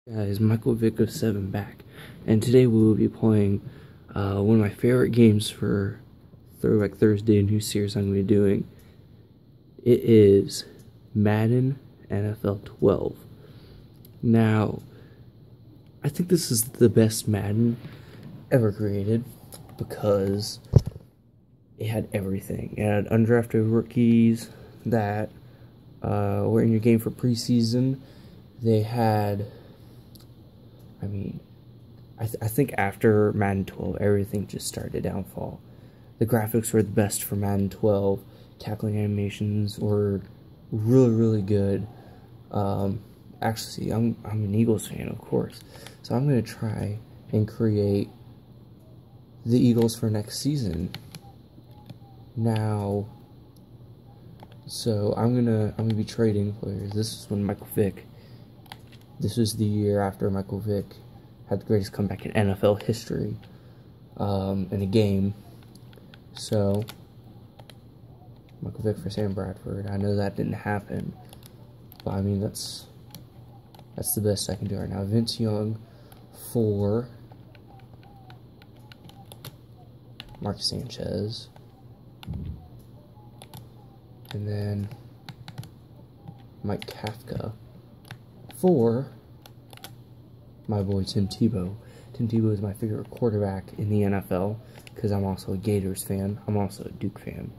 Guys, Michael Vick of 7 back, and today we will be playing one of my favorite games for Throwback Thursday, a new series I'm going to be doing. It is Madden NFL 12. Now, I think this is the best Madden ever created because it had everything. It had undrafted rookies that were in your game for preseason. They had... I think after Madden 12, everything just started to downfall. The graphics were the best for Madden 12. Tackling animations were really, really good. Actually, I'm an Eagles fan, of course. So I'm going to try and create the Eagles for next season. Now, so I'm gonna be trading players. This is when Michael Vick. This was the year after Michael Vick had the greatest comeback in NFL history in a game. So, Michael Vick for Sam Bradford. I know that didn't happen, but I mean that's the best I can do right now. Vince Young for Mark Sanchez, and then Mike Kafka for my boy Tim Tebow. Tim Tebow is my favorite quarterback in the NFL because I'm also a Gators fan. I'm also a Duke fan,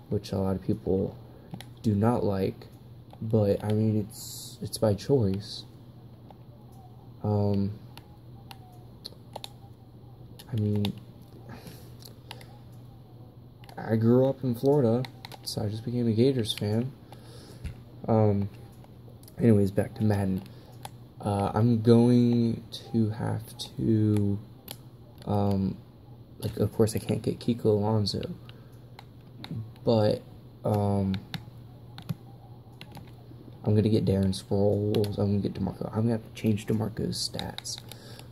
which a lot of people do not like, but I mean it's by choice. I mean, I grew up in Florida, so I just became a Gators fan. Anyways, back to Madden. I'm going to have to, of course I can't get Kiko Alonso, but, I'm going to get Darren Sproles. I'm going to get DeMarco. I'm going to have to change DeMarco's stats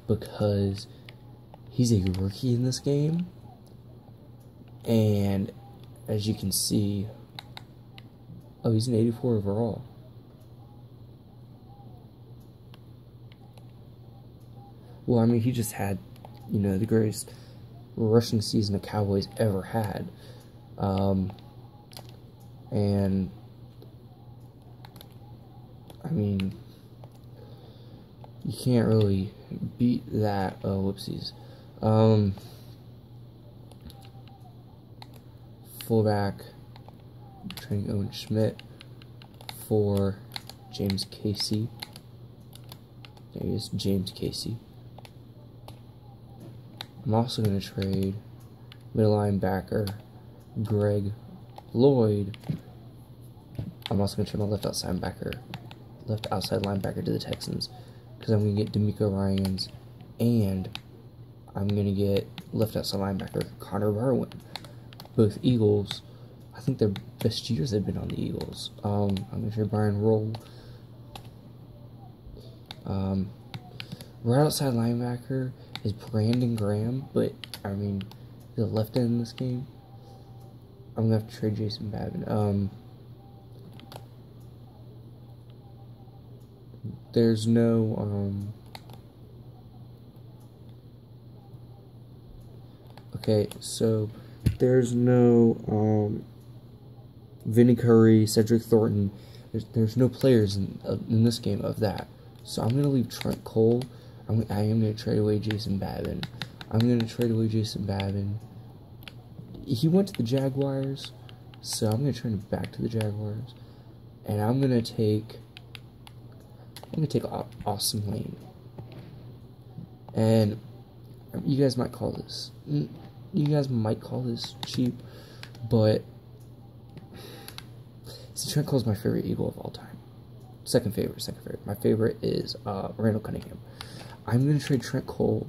because he's a rookie in this game, and as you can see, oh, he's an 84 overall. Well, I mean, he just had, the greatest rushing season the Cowboys ever had. And, I mean, you can't really beat that. Oh, whoopsies. Fullback, trading Owen Schmidt for James Casey. There he is, James Casey. I'm also going to trade middle linebacker Greg Lloyd. I'm also going to trade my left outside linebacker to the Texans because I'm going to get D'Amico Ryans, and I'm going to get left outside linebacker Connor Barwin. Both Eagles. I think their best years they've been on the Eagles. I'm going to trade Brian Roll. Right outside linebacker is Brandon Graham, but I mean, the left end in this game. I'm gonna have to trade Jason Babin. There's no okay, so there's no Vinny Curry, Cedric Thornton. There's no players in this game of that. So I'm gonna leave Trent Cole. I am going to trade away Jason Babin. He went to the Jaguars, so I'm going to trade him back to the Jaguars. And I'm going to take Austin Lane. And you guys might call this cheap, but Trent Cole's my favorite Eagle of all time. Second favorite. My favorite is Randall Cunningham. I'm going to trade Trent Cole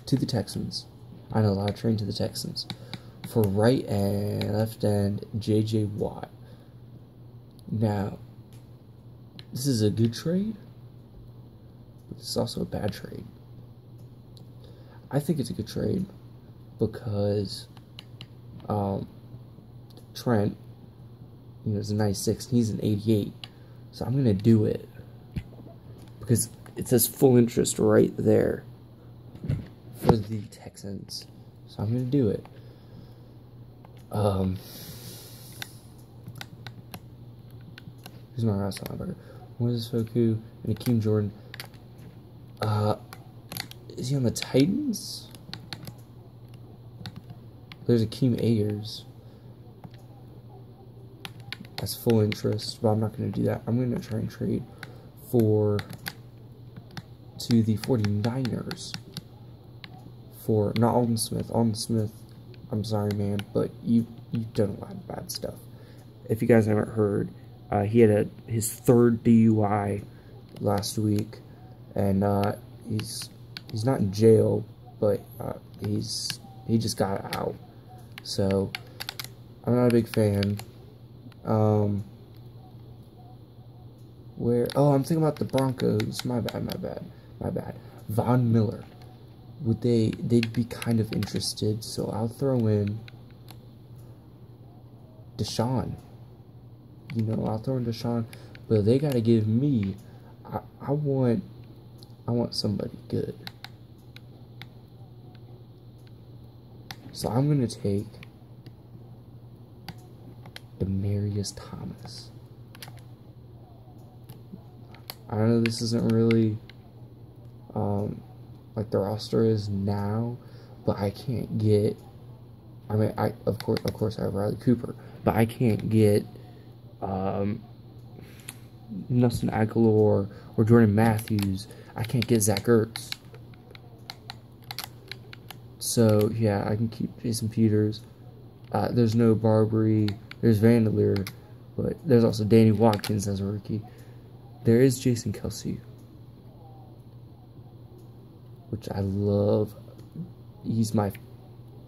to the Texans. I know a lot of trading to the Texans. For right and left end, J.J. Watt. Now, this is a good trade, but this is also a bad trade. I think it's a good trade because Trent, is a 96 and he's an 88. So I'm going to do it because it says full interest right there for the Texans. So I'm going to do it. Who's my last linebacker? Moses Foku and Akeem Jordan. Is he on the Titans? There's Akeem Ayers. That's full interest, but I'm not going to do that. I'm going to try and trade to the 49ers for, not Alden Smith. Alden Smith, I'm sorry, man, but you've done a lot of bad stuff. If you guys haven't heard, he had his third DUI last week, and he's not in jail, but he just got out. So I'm not a big fan. I'm thinking about the Broncos. My bad. Von Miller. They'd be kind of interested, so I'll throw in Deshaun. I'll throw in Deshaun, but they gotta give me. I want somebody good. So I'm gonna take Demaryius Thomas. I know this isn't really like the roster is now, but I can't get. I mean, of course I have Riley Cooper, but I can't get Nelson Aguilar or Jordan Matthews. I can't get Zach Ertz. So yeah, I can keep Jason Peters. There's no Barbary. There's Vanderleer, but there's also Danny Watkins as a rookie. There is Jason Kelsey, which I love. He's my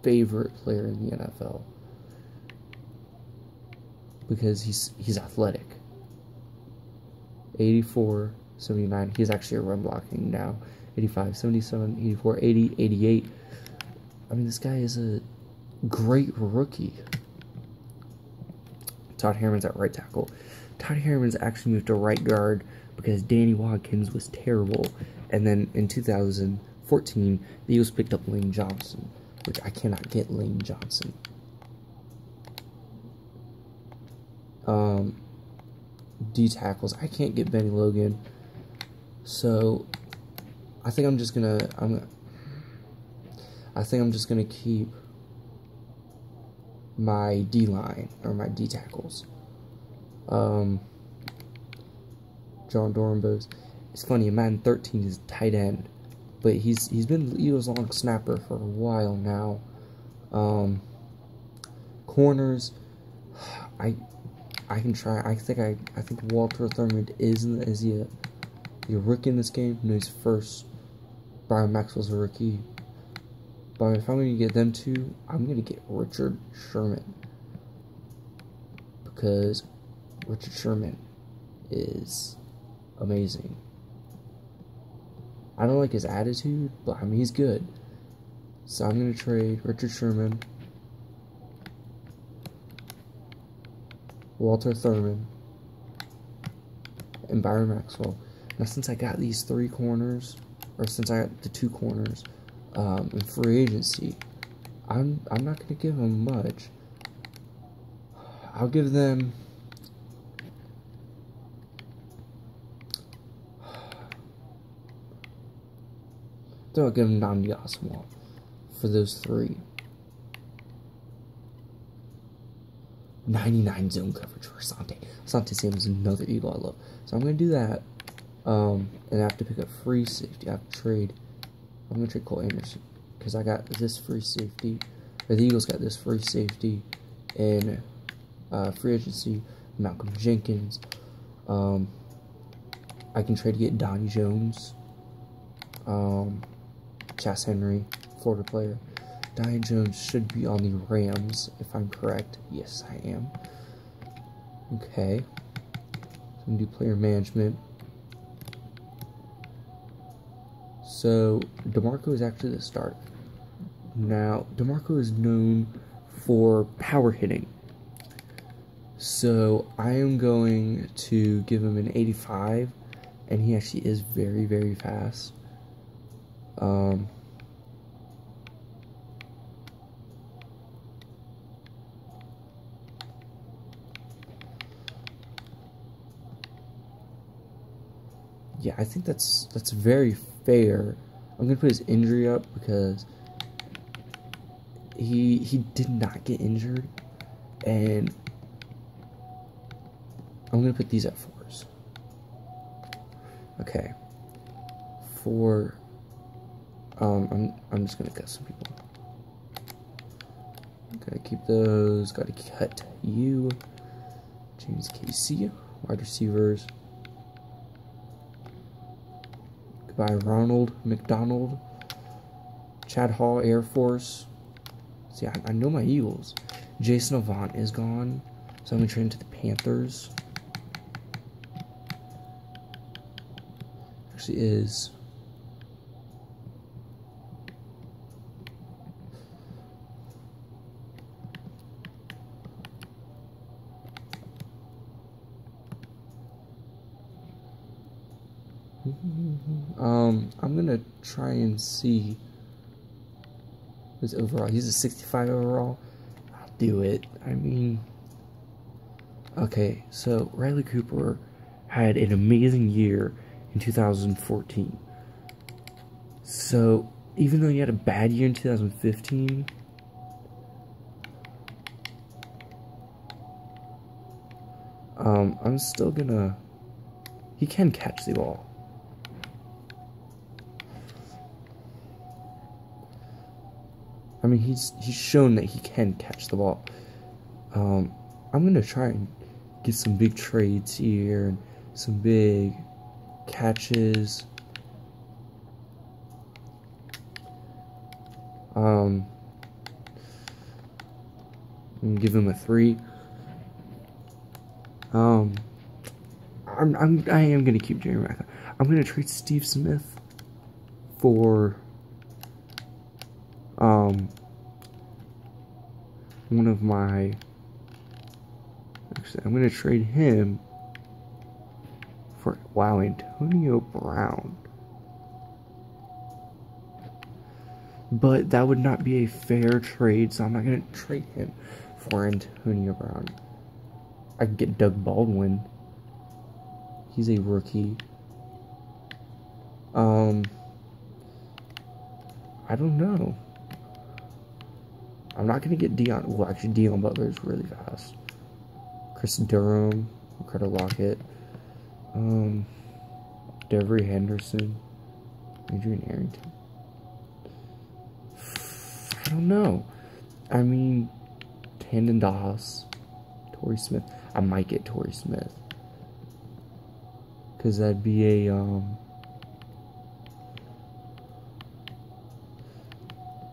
favorite player in the NFL because he's athletic. 84, 79. He's actually a run blocking now. 85, 77, 84, 80, 88. I mean, this guy is a great rookie. Todd Herman's at right tackle. Todd Herman's actually moved to right guard because Danny Watkins was terrible. And then in 2014, the Eagles picked up Lane Johnson, which I cannot get Lane Johnson. D tackles, I can't get Benny Logan. So I think I'm just gonna keep my D line or my D tackles. John Dornbos. It's funny, in Madden 13 is tight end, but he's been the Eagles' long snapper for a while now. Corners, I can try. I think Walter Thurmond is he a rookie in this game? No, he's first. Byron Maxwell's a rookie. But if I'm going to get them two, I'm going to get Richard Sherman. Because Richard Sherman is amazing. I don't like his attitude, but I mean, he's good. So I'm going to trade Richard Sherman, Walter Thurmond, and Byron Maxwell. Now, since I got these three corners, or since I got the two corners, in free agency, I'm not going to give them much. I'll give them I'll give them Nnamdi Asomugha for those three. 99 zone coverage for Asante. Asante Samuel is another Eagle I love. So I'm going to do that. And I have to pick up free safety. I have to trade. I'm going to trade Cole Anderson because I got this free safety. Or the Eagles got this free safety in free agency. Malcolm Jenkins. I can trade to get Donnie Jones. Chas Henry, Florida player. Donnie Jones should be on the Rams, if I'm correct. Yes, I am. Okay. So I'm going to do player management. So, DeMarco is actually the start. Now, DeMarco is known for power hitting. So, I am going to give him an 85 and he actually is very, very fast. Yeah, I think that's very fair. I'm gonna put his injury up because he did not get injured, and I'm gonna put these at 4s. Okay, 4. I'm just gonna cut some people. Gotta keep those. Gotta cut you. James Casey, wide receivers. Goodbye, Ronald McDonald. Chad Hall, Air Force. See, I know my Eagles. Jason Avant is gone, so I'm gonna trade him to the Panthers. Actually, is. I'm gonna try and see his overall. He's a 65 overall. I'll do it. I mean, okay, so Riley Cooper had an amazing year in 2014. So even though he had a bad year in 2015, I'm still gonna. He can catch the ball. I mean, he's shown that he can catch the ball. I'm gonna try and get some big trades here and some big catches. I'm gonna give him a 3. I am gonna keep Jerry Mack. I'm gonna trade Steve Smith for one of my. Actually, I'm gonna trade him for Antonio Brown. But that would not be a fair trade, so I'm not gonna trade him for Antonio Brown. I could get Doug Baldwin. He's a rookie. I don't know. I'm not gonna get Deion. Well, actually, Deion Butler is really fast. Chris Durham, Ricardo Lockett, Devery Henderson, Adrian Arrington. I don't know. I mean, Tandon Doss, Torrey Smith. I might get Torrey Smith. Because that'd be a,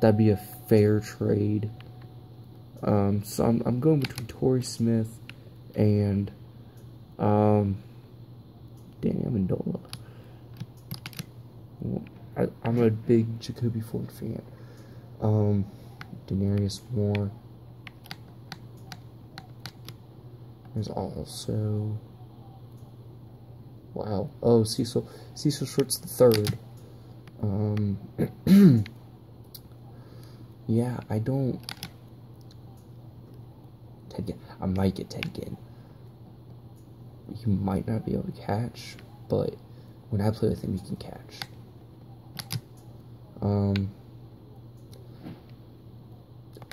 that'd be a fair trade. So I'm going between Torrey Smith and, Danny Amendola. I'm a big Jacoby Ford fan. Denarius Moore. There's also, wow. Oh, Cecil Shorts the third. Yeah, I don't. Ted Ginn. I might get Ted Ginn. He might not be able to catch, but when I play with him, he can catch.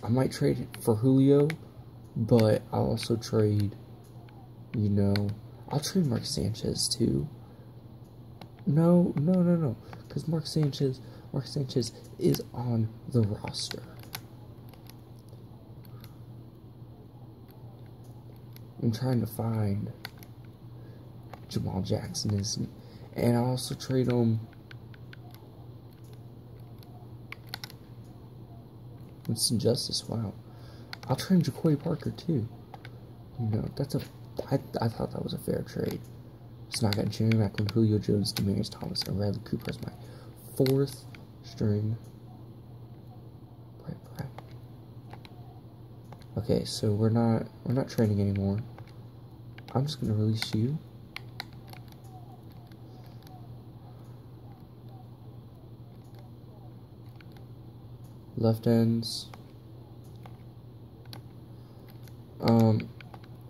I might trade it for Julio, but I'll also trade, I'll trade Mark Sanchez too. No, because Mark Sanchez is on the roster. I'm trying to find Jamal Jackson isn't, and I'll also trade him. Winston Justice, wow. I'll trade Jaquay Parker too. That's a. I thought that was a fair trade. So now I got Jerry Macklin, Julio Jones, Demaryius Thomas, and Riley Cooper as my 4th string. Right. Okay, so we're not trading anymore. I'm just gonna release you. left ends. I'm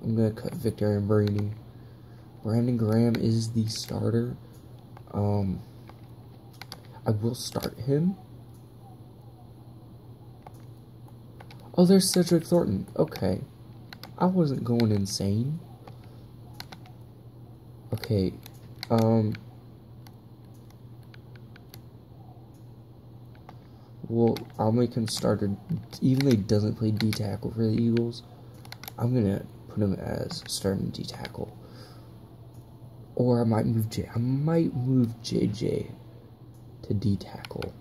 gonna cut Victor and Brady. Brandon Graham is the starter. I will start him. Oh, there's Cedric Thornton. Okay. I wasn't going insane. Okay. Well, I'll make him starter. Even though he doesn't play D-tackle for the Eagles, I'm gonna put him as starting D-tackle. Or I might move JJ to D-tackle.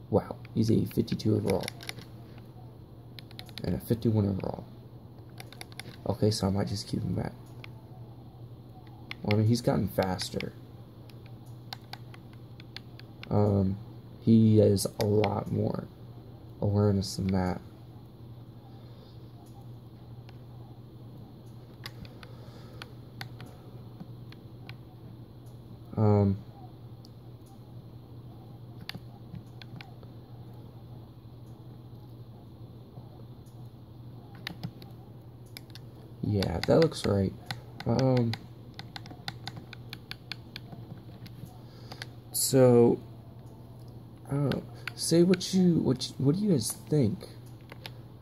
Wow, he's a 52 overall. And a 51 overall. Okay, so I might just keep him back. Well, I mean, he's gotten faster. He has a lot more awareness than that. Yeah, that looks right. So, I don't know. Say what do you guys think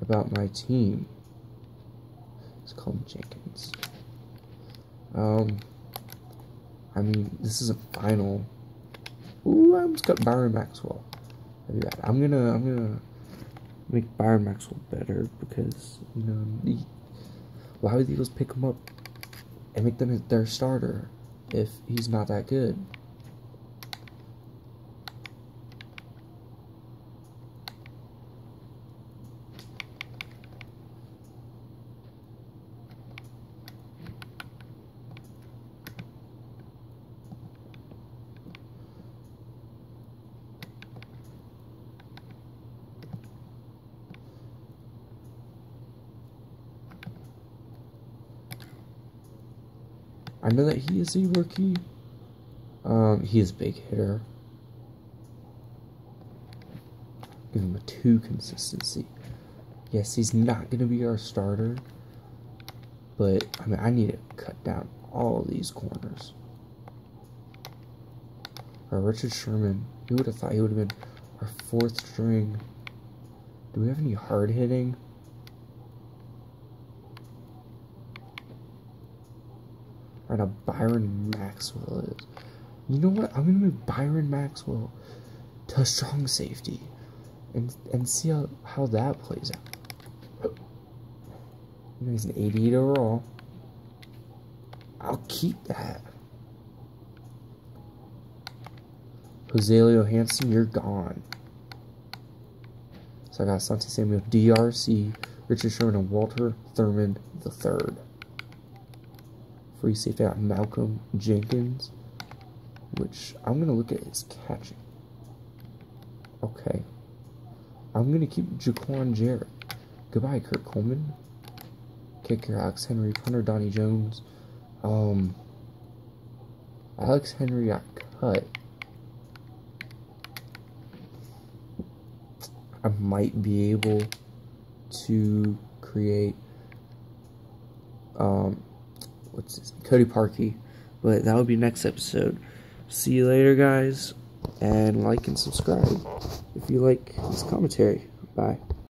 about my team? Let's call him Jenkins. I mean, this isn't final. Ooh, I almost got Byron Maxwell. That'd be bad. I'm gonna make Byron Maxwell better because, you know, why would the Eagles pick him up and make them their starter if he's not that good? I know that he is a rookie. He is a big hitter. Give him a 2 consistency. Yes, he's not going to be our starter. But, I mean, I need to cut down all these corners. Richard Sherman. Who would have thought he would have been our 4th string? Do we have any hard hitting? Right now, Byron Maxwell is. You know what? I'm gonna move Byron Maxwell to strong safety, and see how that plays out. You know, he's an 88 overall. I'll keep that. Joselio Hansen, you're gone. So I got Asante Samuel, DRC, Richard Sherman, and Walter Thurman III. Free safety out Malcolm Jenkins, which I'm going to look at his catching. Okay. I'm going to keep Jaquan Jarrett. Goodbye, Kurt Coleman. Kicker, Alex Henry. Punter, Donnie Jones. Alex Henry got cut. I might be able to create, what's this? Cody Parkey, but that will be next episode. See you later, guys, and like and subscribe if you like this commentary. Bye.